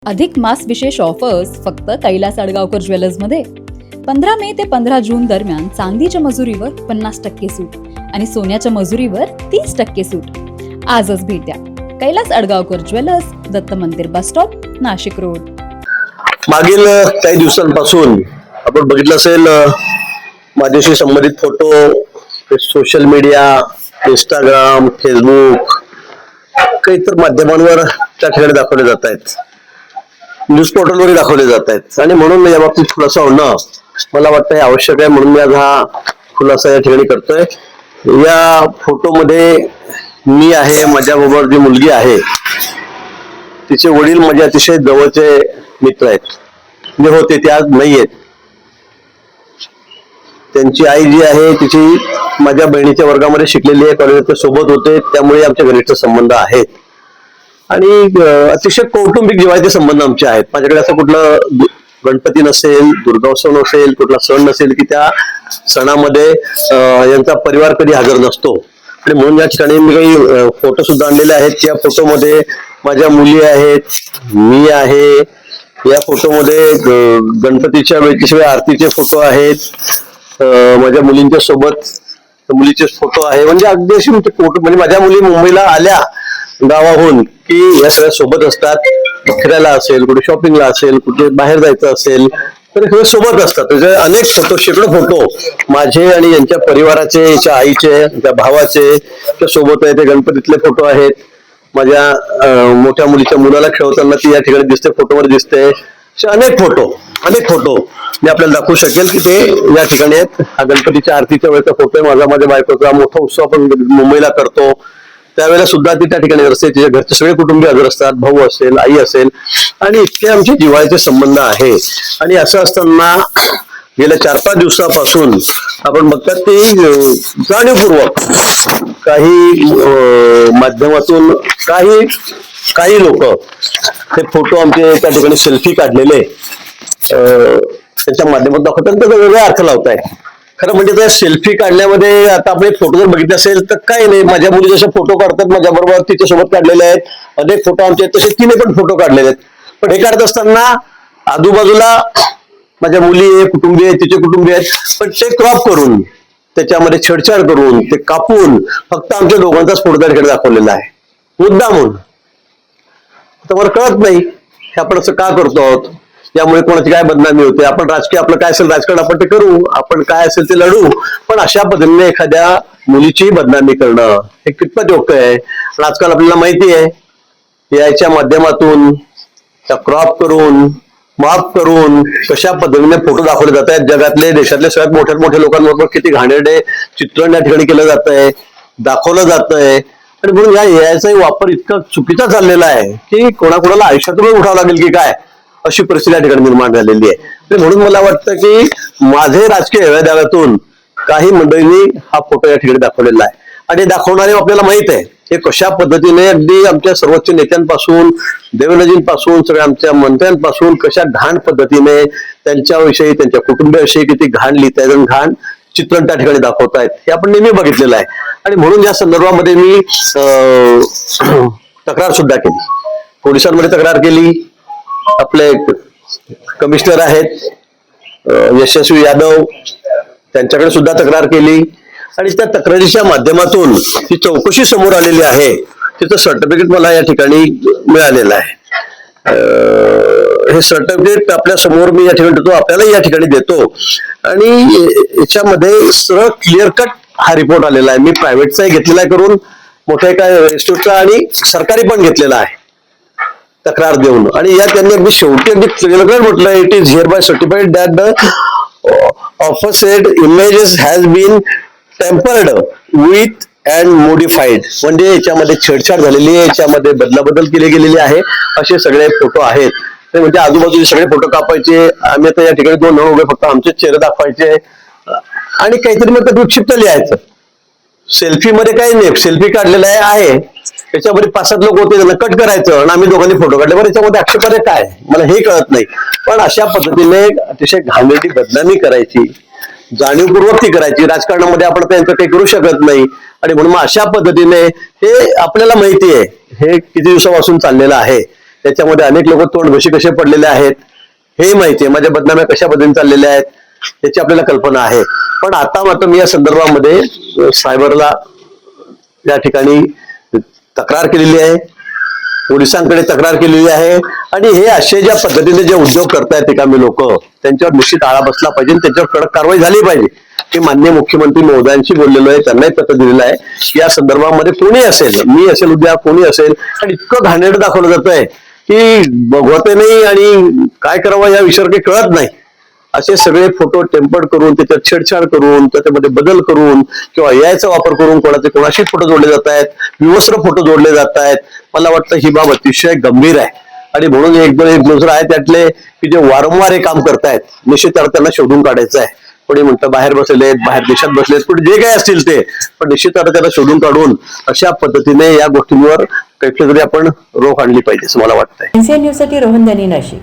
अधिक मास विशेष ऑफर्स फक्त कैलास अडगावकर ज्वेलर्समध्ये. 15 मे ते 15 जून दरम्यान चांदीच्या मजुरीवर 50% सूट आणि सोन्याच्या मजुरीवर 30% सूट. आजच भेट द्या कैलास अडगावकर ज्वेलर्स, दत्त मंदिर बस स्टॉप, नाशिक रोड. मागील काही दिवसांपासून आपण बघितलं असेल माझ्याशी संबंधित photo social media, Instagram, Facebook, काही तर माध्यमांवर त्या ठिकाणी दाखवले जात आहेत, न्यूज पोर्टलवरही दाखवले जात आहेत. आणि म्हणून या बाबतीत खुलासा होणं मला वाटतं हे आवश्यक आहे, म्हणून मी आज हा खुलासा या ठिकाणी करतोय. या फोटोमध्ये मी आहे, माझ्याबरोबर जी मुलगी आहे तिचे वडील माझे अतिशय जवळचे मित्र आहेत, जे होते ते आज नाही आहेत. त्यांची आई जी आहे तिची माझ्या बहिणीच्या वर्गामध्ये शिकलेली आहे, कॉलेजात सोबत होते, त्यामुळे आमचे घनिष्ठ संबंध आहेत आणि अतिशय कौटुंबिक जिव्हाळ्याचे संबंध आमचे आहेत. माझ्याकडे असं कुठलं गणपती नसेल, दुर्गोत्सव नसेल, कुठला सण नसेल की त्या सणामध्ये यांचा परिवार कधी हजर नसतो. आणि म्हणून या ठिकाणी मी काही फोटो सुद्धा आणलेले आहेत. त्या फोटोमध्ये माझ्या मुली आहेत, मी आहे. या फोटोमध्ये गणपतीच्या वेळेशिवाय आरतीचे फोटो आहेत, माझ्या मुलींच्या सोबत मुलीचे फोटो आहे. म्हणजे अगदी अशी फोटो, म्हणजे माझ्या मुली मुंबईला आल्या गावाहून की या सगळ्या सोबत असतात. फिरायला असेल, कुठे शॉपिंगला असेल, कुठे बाहेर जायचं असेल तर हे सोबत असतात. त्याचे अनेक फोटो, शेकडो फोटो माझे आणि यांच्या परिवाराचे, याच्या आईचे, यांच्या भावाचे त्या सोबत आहे. ते गणपतीतले फोटो आहेत. माझ्या मोठ्या मुलीच्या मुलाला खेळवताना ती या ठिकाणी दिसते, फोटोवर दिसते. अनेक फोटो मी आपल्याला दाखवू शकेल की ते या ठिकाणी आहेत. हा गणपतीच्या आरतीच्या वेळेचा फोटो आहे. माझ्या बायकोचा मोठा उत्सव आपण मुंबईला करतो त्यावेळेला सुद्धा ती त्या ठिकाणी असते. तिच्या घरचे सगळे कुटुंबीय हजर असतात, भाऊ असेल, आई असेल, आणि इतके आमचे जिव्हाळ्याचे संबंध आहे. आणि असं असताना गेल्या 4-5 दिवसापासून आपण बघतात की जाणीवपूर्वक काही माध्यमातून काही लोक हे फोटो आमचे त्या ठिकाणी सेल्फी काढलेले त्यांच्या माध्यमातून दाखवतात, त्याचा वेगळा अर्थ लावताय. खरं म्हणजे त्या सेल्फी काढण्यामध्ये आता आपण फोटो जर बघितले असेल तर काही नाही. माझ्या मुली जसे फोटो काढतात माझ्या बरोबर तिच्यासोबत काढलेले आहेत, अनेक फोटो आमचे आहेत, तसे तिने पण फोटो काढलेले आहेत. पण हे काढत असताना आजूबाजूला माझ्या मुली आहे, कुटुंबीय आहेत, तिचे कुटुंबीय आहेत, पण ते क्रॉप करून, त्याच्यामध्ये छेडछाड करून, ते कापून फक्त आमच्या दोघांचाच फोटो त्या ठिकाणी दाखवलेला आहे, मुद्दाम म्हणून. तर मला कळत नाही हे आपण असं का करतो आहोत, यामुळे कोणाची काय बदनामी होते. आपण राजकीय, आपलं काय असेल राजकारण आपण ते करू, आपण काय असेल ते लढू, पण अशा पद्धतीने एखाद्या मुलीची बदनामी करणं हे कितपत योग्य आहे. आजकाल आपल्याला माहिती आहे याच्या माध्यमातून त्या क्रॉप करून, माफ करून कशा पद्धतीने फोटो दाखवले जात आहेत. जगातले, देशातले सगळ्यात मोठ्या लोकांबरोबर किती घाणेरडे चित्रण या ठिकाणी केलं जात आहे, दाखवलं जात आहे. आणि म्हणून या याचाही वापर इतका चुकीचा चाललेला आहे की कोणाकोणाला आयुष्यातून उठावं लागेल की काय, अशी परिस्थिती या ठिकाणी निर्माण झालेली आहे. म्हणून मला वाटतं की माझे राजकीय हेव्यादाव्यातून काही मंडळींनी हा फोटो या ठिकाणी दाखवलेला आहे. आणि दाखवणारे आपल्याला माहित आहे हे कशा पद्धतीने अगदी आमच्या सर्वोच्च नेत्यांपासून, देवेंद्रजींपासून, सगळ्या आमच्या मंत्र्यांपासून कशा घाण पद्धतीने त्यांच्याविषयी, त्यांच्या कुटुंबाविषयी किती घाण लिहितायत आणि घाण चित्रण त्या ठिकाणी दाखवतायत हे आपण नेहमी बघितलेलं आहे. आणि म्हणून या संदर्भामध्ये मी तक्रार सुद्धा केली, पोलिसांमध्ये तक्रार केली. आपले कमिशनर आहेत यशस्वी यादव, त्यांच्याकडे सुद्धा तक्रार केली. आणि त्या तक्रारीच्या माध्यमातून ती चौकशी समोर आलेली आहे, तिचं सर्टिफिकेट मला या ठिकाणी मिळालेलं आहे. हे सर्टिफिकेट आपल्या समोर मी या ठिकाणी देतो, आपल्याला या ठिकाणी देतो. आणि याच्यामध्ये सरळ क्लिअर कट हा रिपोर्ट आलेला आहे. मी प्रायव्हेटचाही घेतलेला आहे करून, मोठ्या एका इन्स्टिट्यूटचा, आणि सरकारी पण घेतलेला आहे तक्रार देऊन. आणि या त्यांनी अगदी शेवटी अगदी क्लिअर म्हटलं, it is here by certified that the aforesaid images has been tampered with and modified. म्हणजे याच्यामध्ये छेडछाड झालेली आहे, याच्यामध्ये बदलाबदल केली गेलेली आहे, असे सगळे फोटो आहेत. म्हणजे आजूबाजूचे सगळे फोटो कापायचे, आम्ही आता या ठिकाणी 2 उभे फक्त आमचे चेहरे दाखवायचे आणि काहीतरी मग विक्षिप्त लिहायचं. सेल्फी मध्ये काही नाही, सेल्फी काढलेला आहे, त्याच्यामध्ये 5-7 लोक होते, त्यांना कट करायचं आणि आम्ही दोघांनी फोटो काढले. बरं, याच्यामध्ये आक्षेपार्ह काय मला हे कळत नाही. पण अशा पद्धतीने अतिशय घाणेरडी बदनामी करायची, जाणीवपूर्वक ती करायची. राजकारणामध्ये आपण त्यांचं काही करू शकत नाही. आणि म्हणून अशा पद्धतीने हे आपल्याला माहिती आहे हे किती दिवसापासून चाललेलं आहे त्याच्यामध्ये अनेक लोक तोंड घशी कसे पडलेले आहेत हे माहिती आहे, माझ्या बदनाम्या कशा पद्धतीने चाललेल्या आहेत त्याची आपल्याला कल्पना आहे. पण आता मात्र मी या संदर्भामध्ये सायबरला या ठिकाणी तक्रार केलेली आहे, पोलिसांकडे तक्रार केलेली आहे आणि हे असे ज्या पद्धतीने जे उद्योग करतायत रिकामी लोक त्यांच्यावर निश्चित आळा बसला पाहिजे, त्यांच्यावर कडक कारवाई झाली पाहिजे. की माननीय मुख्यमंत्री महोदयांशी बोललेलो आहे, त्यांनाही पत्र दिलेलं आहे की या संदर्भामध्ये कोणी असेल, मी असेल उद्या कोणी असेल, आणि इतकं घाणेरडं दाखवलं जात आहे की बघवते नाही आणि काय करावं या विषयावर काही कळत नाही. असे सगळे फोटो टेम्पर्ड करून त्याच्यात छेडछाड करून त्याच्यामध्ये बदल करून किंवा याचा वापर करून कोणाशी फोटो जोडले जात आहेत, विवस्त्र फोटो जोडले जात आहेत. मला वाटतं ही बाब अतिशय गंभीर आहे आणि म्हणून एक दुसरं आहे त्यातले की जे वारंवार हे काम करतायत निश्चित त्यांना शोधून काढायचं आहे. कोणी म्हणतं बाहेर बसलेत, बाहेर देशात बसलेत, पण जे काही असतील ते पण निश्चित त्यांना शोधून काढून अशा पद्धतीने या गोष्टींवर काहीतरी आपण रोख आणली पाहिजे असं मला वाटतंय. एनसीएन न्यूजसाठी रोहन दनी, नाशिक.